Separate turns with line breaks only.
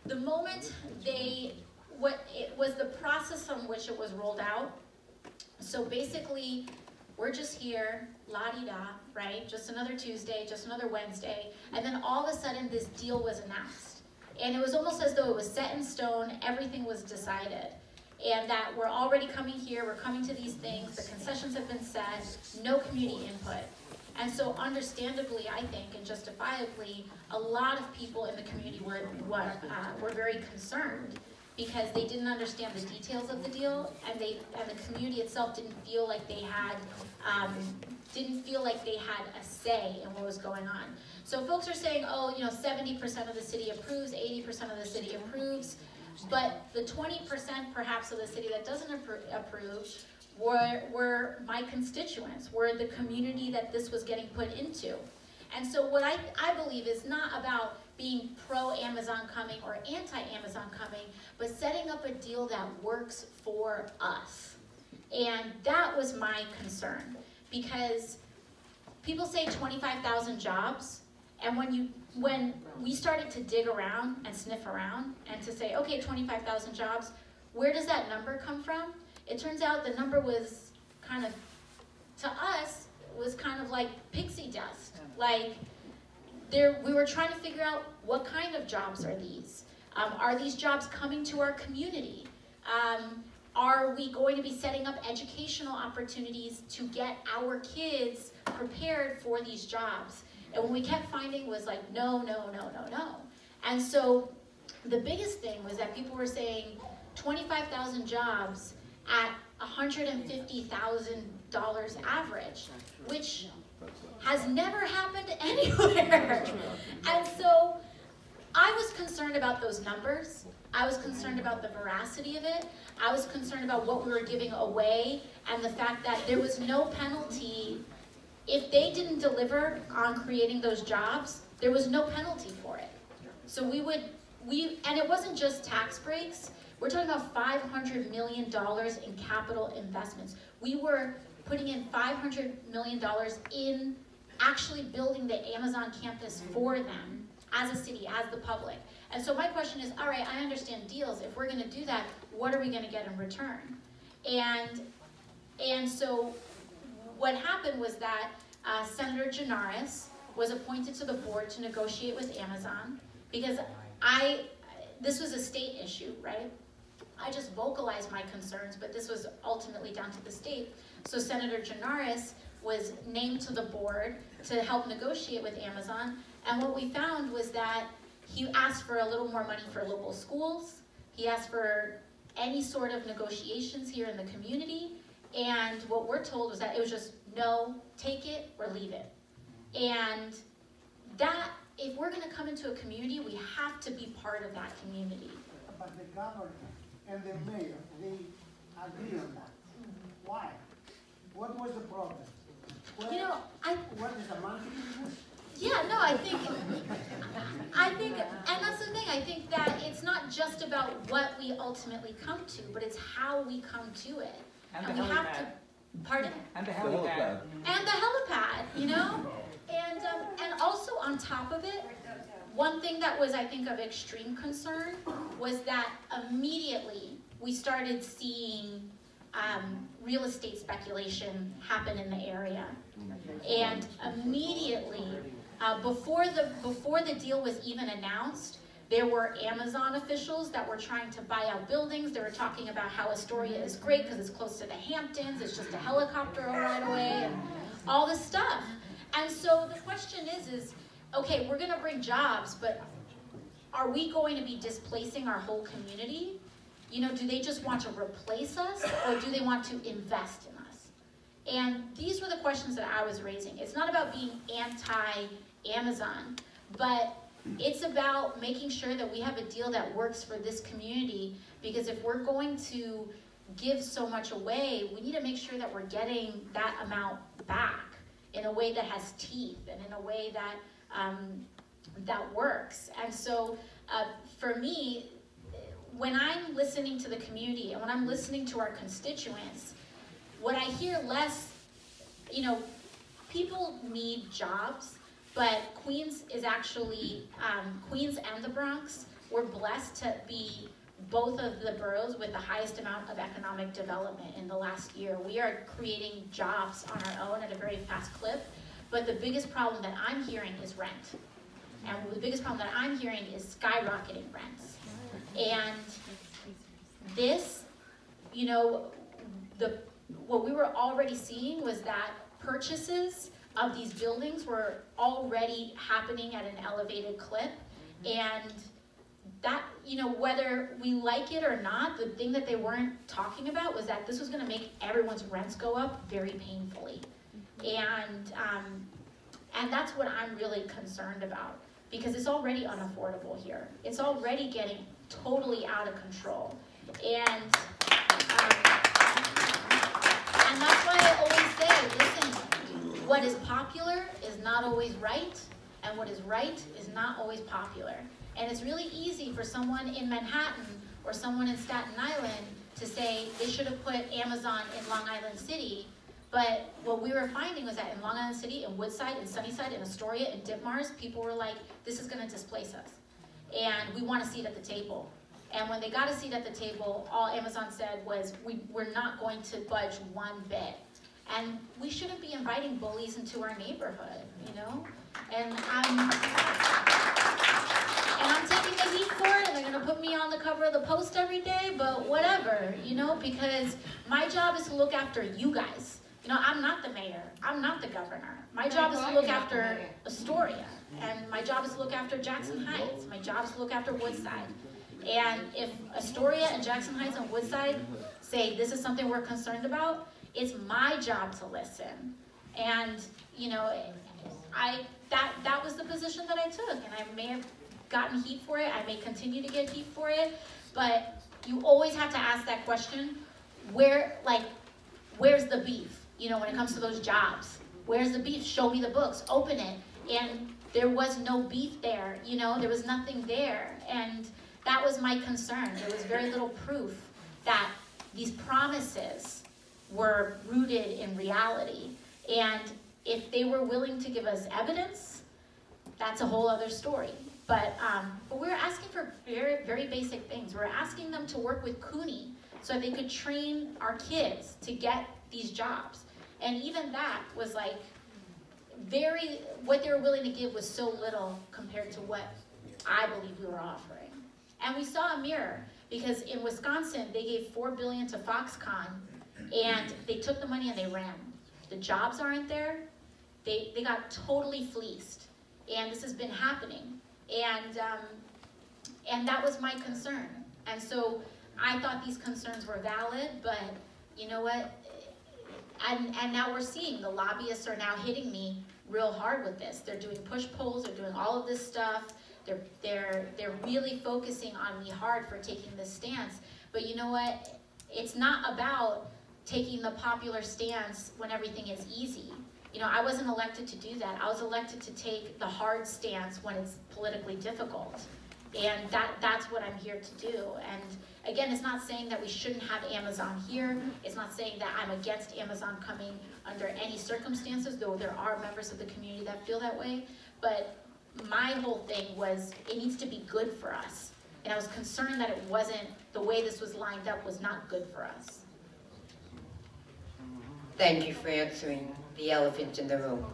the moment it was the process on which it was rolled out. So basically, we're just here, la-di-da, right? Just another Tuesday, just another Wednesday, and then all of a sudden this deal was announced. And it was almost as though it was set in stone, everything was decided. And that we're already coming here, we're coming to these things, the concessions have been set, no community input. And so understandably, I think, and justifiably, a lot of people in the community were very concerned because they didn't understand the details of the deal, and the community itself didn't feel like they had a say in what was going on. So folks are saying, oh, 70% of the city approves, 80% of the city approves, but the 20% perhaps of the city that doesn't approve were my constituents, were the community that this was getting put into. And so what I believe is not about being pro-Amazon coming or anti-Amazon coming, but setting up a deal that works for us. And that was my concern, because people say 25,000 jobs, and when we started to dig around and sniff around and to say, okay, 25,000 jobs, where does that number come from? It turns out the number was kind of, to us, was kind of like pixie dust. Like, we were trying to figure out what kind of jobs are these? Are these jobs coming to our community? Are we going to be setting up educational opportunities to get our kids prepared for these jobs? And what we kept finding was like, no, no, no, no, no. And so the biggest thing was that people were saying 25,000 jobs at $150,000 average, which has never happened anywhere. And so I was concerned about those numbers. I was concerned about the veracity of it. I was concerned about what we were giving away and the fact that there was no penalty. If they didn't deliver on creating those jobs, there was no penalty for it. So and it wasn't just tax breaks. We're talking about $500 million in capital investments. We were putting in $500 million in actually building the Amazon campus for them as a city, as the public. And so my question is, all right, I understand deals. If we're going to do that, what are we going to get in return? And so what happened was that Senator Janaris was appointed to the board to negotiate with Amazon, because this was a state issue, right? I just vocalized my concerns, but this was ultimately down to the state. So Senator Janaris was named to the board to help negotiate with Amazon, and what we found was that he asked for a little more money for local schools. He asked for any sort of negotiations here in the community, and what we're told was that it was just, no, take it or leave it. And that, if we're gonna come into a community, we have to be part of that community.
But the governor and the mayor, they agree on that. Why? What was the problem? What is a monkey business?
Yeah, no, I think, and that's the thing, I think that it's not just about what we ultimately come to, but it's how we come to it.
And
we have to, pardon?
And the helipad.
And the helipad, and also on top of it, one thing that was, I think, of extreme concern was that immediately we started seeing real estate speculation happen in the area. And immediately, before the deal was even announced, there were Amazon officials that were trying to buy out buildings. They were talking about how Astoria is great because it's close to the Hamptons, it's just a helicopter ride away, and all this stuff. And so the question is, okay, we're gonna bring jobs, but are we going to be displacing our whole community? Do they just want to replace us, or do they want to invest in us? And these were the questions that I was raising. It's not about being anti-Amazon, but it's about making sure that we have a deal that works for this community, because if we're going to give so much away, we need to make sure that we're getting that amount back in a way that has teeth and in a way that that works. And so for me, when I'm listening to the community and when I'm listening to our constituents, what I hear less, people need jobs, but Queens is actually, Queens and the Bronx we're blessed to be both of the boroughs with the highest amount of economic development in the last year. We are creating jobs on our own at a very fast clip, but the biggest problem that I'm hearing is rent. And the biggest problem that I'm hearing is skyrocketing rents. And this, you know, what we were already seeing was that purchases of these buildings were already happening at an elevated clip. And that, you know, whether we like it or not, the thing that they weren't talking about was that this was gonna make everyone's rents go up very painfully. And that's what I'm really concerned about, because it's already unaffordable here. It's already getting totally out of control. And that's why I always say, listen, what is popular is not always right, and what is right is not always popular. And it's really easy for someone in Manhattan or someone in Staten Island to say they should have put Amazon in Long Island City, but what we were finding was that in Long Island City, in Woodside, in Sunnyside, in Astoria, in Ditmars, people were like, this is gonna displace us. And we want a seat at the table. And when they got a seat at the table, all Amazon said was, we're not going to budge one bit. And we shouldn't be inviting bullies into our neighborhood, you know? And I'm taking the heat for it, and they're gonna put me on the cover of the Post every day, but whatever, you know, because my job is to look after you guys. You know, I'm not the mayor, I'm not the governor. My job is to look after Astoria, and my job is to look after Jackson Heights. My job is to look after Woodside. And if Astoria and Jackson Heights and Woodside say this is something we're concerned about, it's my job to listen. And, you know, that was the position that I took, and I may have gotten heat for it, I may continue to get heat for it, but you always have to ask that question, where's the beef? You know, when it comes to those jobs, where's the beef? Show me the books, open it. And there was no beef there, you know, there was nothing there. And that was my concern. There was very little proof that these promises were rooted in reality. And if they were willing to give us evidence, that's a whole other story. But we're asking for very, very basic things. We're asking them to work with CUNY so they could train our kids to get these jobs. And even that was like what they were willing to give was so little compared to what I believe we were offering. And we saw a mirror, because in Wisconsin, they gave $4 billion to Foxconn, and they took the money and they ran. The jobs aren't there. They got totally fleeced. And this has been happening. And that was my concern. And so I thought these concerns were valid, but you know what? And now we're seeing the lobbyists are now hitting me real hard with this. They're doing push polls, they're doing all of this stuff. They're really focusing on me hard for taking this stance. But you know what? It's not about taking the popular stance when everything is easy. You know, I wasn't elected to do that. I was elected to take the hard stance when it's politically difficult. And that's what I'm here to do. And again, it's not saying that we shouldn't have Amazon here. It's not saying that I'm against Amazon coming under any circumstances, though there are members of the community that feel that way. But my whole thing was, it needs to be good for us. And I was concerned that it wasn't, the way this was lined up was not good for us.
Thank you for answering the elephant in the room.